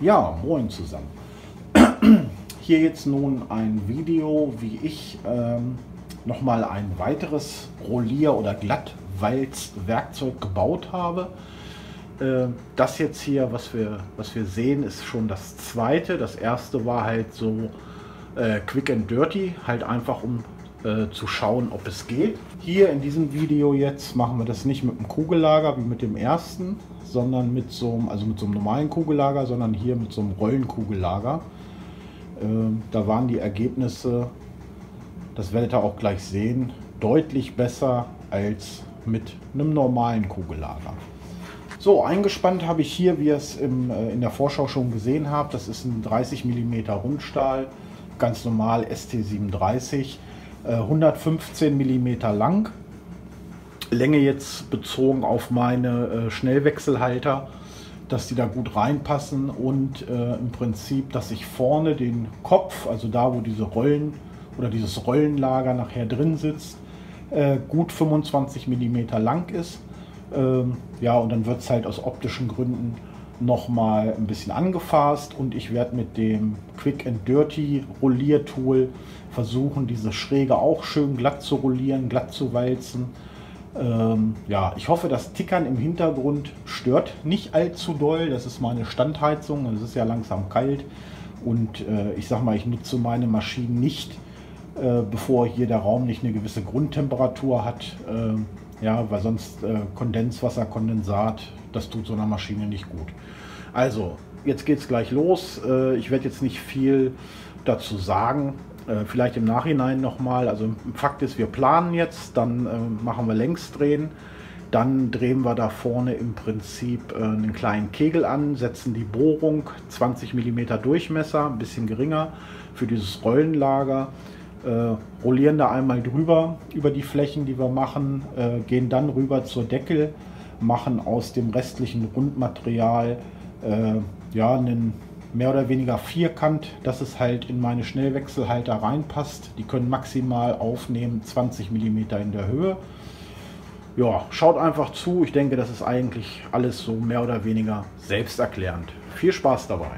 Ja, moin zusammen. Hier jetzt nun ein Video, wie ich nochmal ein weiteres Rollier- oder Glattwalzwerkzeug gebaut habe. Das jetzt hier, was wir sehen, ist schon das zweite. Das erste war halt so quick and dirty, halt einfach um zu schauen, ob es geht. Hier in diesem Video jetzt machen wir das nicht mit einem Kugellager wie mit dem ersten, sondern mit so einem normalen Kugellager, sondern hier mit so einem Rollenkugellager. Da waren die Ergebnisse, das werdet ihr auch gleich sehen, deutlich besser als mit einem normalen Kugellager. So, eingespannt habe ich hier, wie ihr es in der Vorschau schon gesehen habt, das ist ein 30 mm Rundstahl, ganz normal ST37, 115 mm lang. Länge jetzt bezogen auf meine Schnellwechselhalter, dass die da gut reinpassen und im Prinzip, dass ich vorne den Kopf, also da wo diese Rollen oder dieses Rollenlager nachher drin sitzt, gut 25 mm lang ist. Ja, und dann wird es halt aus optischen Gründen nochmal ein bisschen angefasst und ich werde mit dem Quick and Dirty Rolliertool versuchen, diese Schräge auch schön glatt zu rollieren, glatt zu walzen. Ja, ich hoffe, das Tickern im Hintergrund stört nicht allzu doll. Das ist meine Standheizung, es ist ja langsam kalt und ich sag mal, ich nutze meine Maschinen nicht, bevor hier der Raum nicht eine gewisse Grundtemperatur hat. Ja, weil sonst Kondenswasser, Kondensat, das tut so einer Maschine nicht gut. Also, jetzt geht es gleich los. Ich werde jetzt nicht viel dazu sagen. Vielleicht im Nachhinein nochmal. Also Fakt ist, wir planen jetzt, dann machen wir Längsdrehen. Dann drehen wir da vorne im Prinzip einen kleinen Kegel an, setzen die Bohrung 20 mm Durchmesser, ein bisschen geringer für dieses Rollenlager. Rollieren da einmal drüber über die Flächen, die wir machen, gehen dann rüber zur Deckel, machen aus dem restlichen Rundmaterial ja, einen mehr oder weniger Vierkant, dass es halt in meine Schnellwechselhalter reinpasst. Die können maximal aufnehmen 20 mm in der Höhe. Ja, schaut einfach zu. Ich denke, das ist eigentlich alles so mehr oder weniger selbsterklärend. Viel Spaß dabei.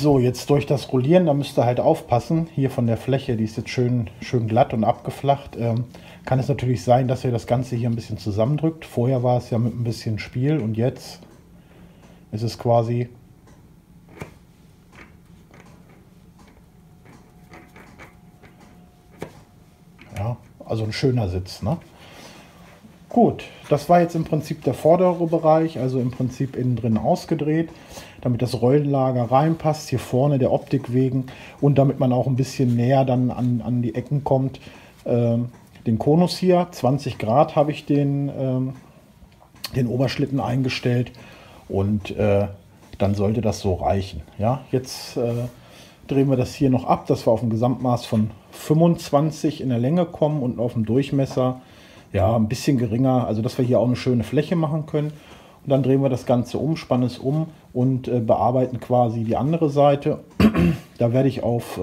So, jetzt durch das Rollieren, da müsst ihr halt aufpassen. Hier von der Fläche, die ist jetzt schön glatt und abgeflacht. Kann es natürlich sein, dass ihr das Ganze hier ein bisschen zusammendrückt. Vorher war es ja mit ein bisschen Spiel und jetzt ist es quasi ja, also ein schöner Sitz, ne? Gut, das war jetzt im Prinzip der vordere Bereich, also im Prinzip innen drin ausgedreht, damit das Rollenlager reinpasst, hier vorne der Optik wegen und damit man auch ein bisschen näher dann an die Ecken kommt. Den Konus hier, 20 Grad habe ich den Oberschlitten eingestellt und dann sollte das so reichen. Ja, jetzt drehen wir das hier noch ab, dass wir auf ein Gesamtmaß von 25 in der Länge kommen und auf dem Durchmesser ja ein bisschen geringer, also dass wir hier auch eine schöne Fläche machen können. Und dann drehen wir das Ganze um, spannen es um und bearbeiten quasi die andere Seite. Da werde ich auf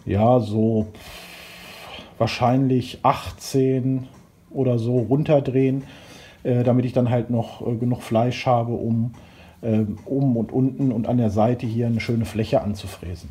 ja so wahrscheinlich 18 oder so runterdrehen, damit ich dann halt noch genug Fleisch habe, um oben und unten und an der Seite hier eine schöne Fläche anzufräsen.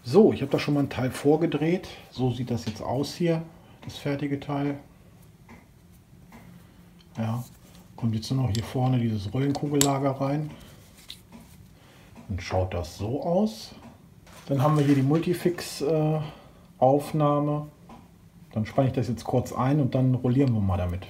So, ich habe da schon mal einen Teil vorgedreht. So sieht das jetzt aus hier, das fertige Teil. Ja, kommt jetzt nur noch hier vorne dieses Rollenkugellager rein. Dann schaut das so aus. Dann haben wir hier die Multifix-Aufnahme. Dann spanne ich das jetzt kurz ein und dann rollieren wir mal damit.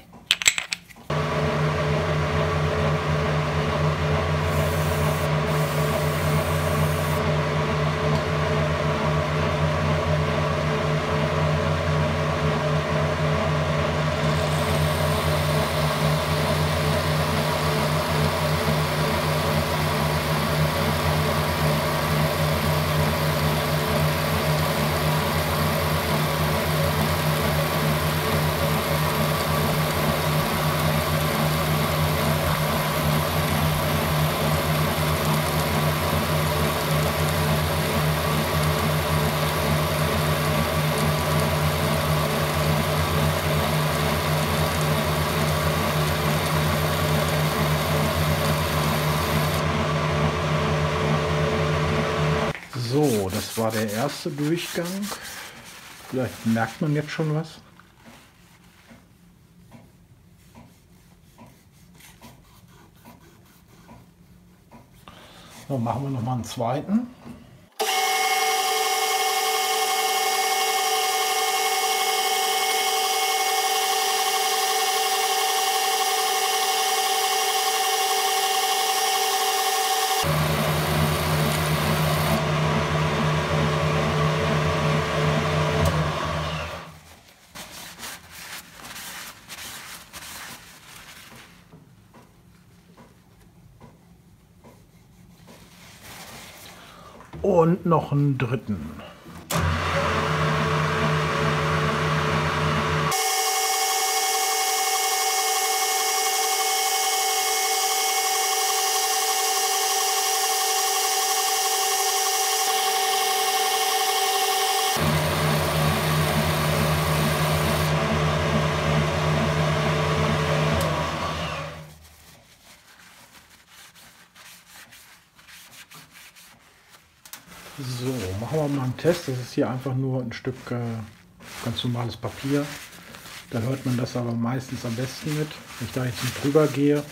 So, das war der erste Durchgang. Vielleicht merkt man jetzt schon was. So, machen wir noch mal einen zweiten. Und noch einen dritten. So, machen wir mal einen Test. Das ist hier einfach nur ein Stück ganz normales Papier. Da hört man das aber meistens am besten mit. Wenn ich da jetzt mit drüber gehe.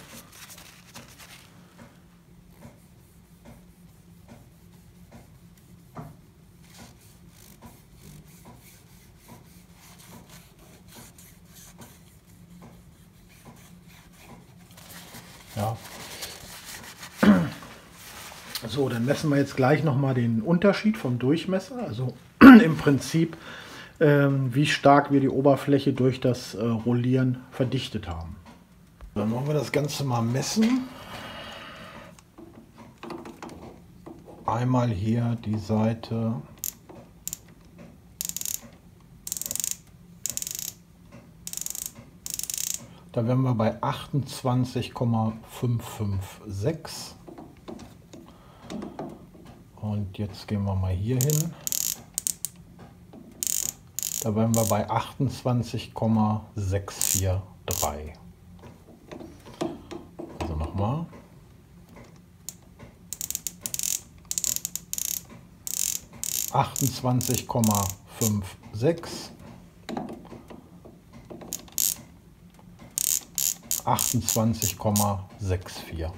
Ja. So, dann messen wir jetzt gleich nochmal den Unterschied vom Durchmesser. Also im Prinzip, wie stark wir die Oberfläche durch das Rollieren verdichtet haben. Dann wollen wir das Ganze mal messen. Einmal hier die Seite. Da wären wir bei 28,556. Und jetzt gehen wir mal hier hin. Da wären wir bei 28,643. Also nochmal. 28,56. 28,64.